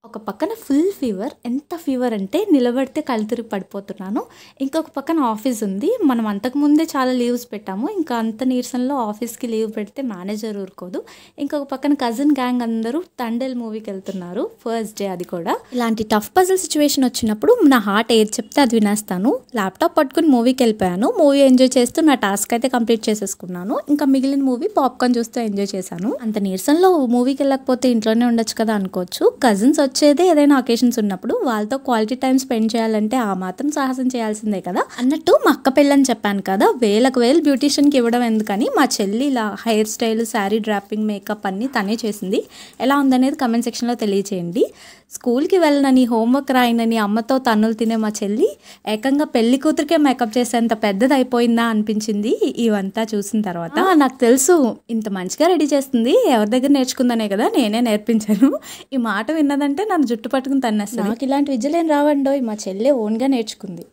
ఒక పక్కన full fever. ఎంత ఫీవర్ అంటే నిలబడితే కళ్ళు తిరిగి పడిపోతున్నాను. ఇంకొక పక్కన ఆఫీస్ ఉంది. మనం అంతకుముందే చాలా లీవ్స్ పెట్టాము. ఇంకా అంత నీరసంలో ఆఫీస్‌కి లీవ్ పెడితే మేనేజర్ ఊరుకోదు. ఇంకొక పక్కన కజిన్ గ్యాంగ్ అందరూ తండేల్ మూవీకి వెళ్తున్నారు. ఫస్ట్ డే అది కూడా. ఇలాంటి టఫ్ పజిల్ సిచ్యువేషన్ వచ్చినప్పుడు నా హార్ట్ ఏది చెప్తే అది వినేస్తాను. ల్యాప్టాప్ పట్టుకుని మూవీకి వెళ్ళిపోయాను. మూవీ ఎంజాయ్ చేస్తూ నా టాస్క్ అయితే కంప్లీట్ చేసేసుకున్నాను. ఇంకా మిగిలిన మూవీ పాప్కార్న్ చూస్తూ ఎంజాయ్ చేశాను. అంత నీరసంలో మూవీకి వెళ్ళకపోతే ఇంట్లోనే ఉండొచ్చు కదా అనుకోవచ్చు. కజిన్స్ వచ్చేదే ఏదైనా అకేషన్స్ ఉన్నప్పుడు. వాళ్ళతో క్వాలిటీ టైం స్పెండ్ చేయాలంటే ఆ మాత్రం సాహసం చేయాల్సిందే కదా. అన్నట్టు మా అక్క పెళ్ళని చెప్పాను కదా, వేలకు వేలు బ్యూటీషియన్కి ఇవ్వడం ఎందుకని మా చెల్లి ఇలా hair style, sari dropping, makeup అన్నీ తనే చేసింది. ఎలా ఉందనేది కమెంట్ సెక్షన్లో తెలియచేయండి. స్కూల్కి వెళ్ళనని, హోంవర్క్ రాయనని అమ్మతో తన్నులు తినే మా చెల్లి ఏకంగా పెళ్లి కూతురికే మేకప్ చేసేంత పెద్దది అయిపోయిందా అనిపించింది ఇవంతా చూసిన తర్వాత. నాకు తెలుసు ఇంత మంచిగా రెడీ చేస్తుంది ఎవరి దగ్గర నేర్చుకుందనే కదా, నేనే నేర్పించాను. ఈ మాట విన్నదంటే నన్ను జుట్టు పట్టుకుని తన్నేస్తాను. నాకు ఇలాంటి విద్యలేం రావండోయ్, మా చెల్లి ఓన్గా నేర్చుకుంది.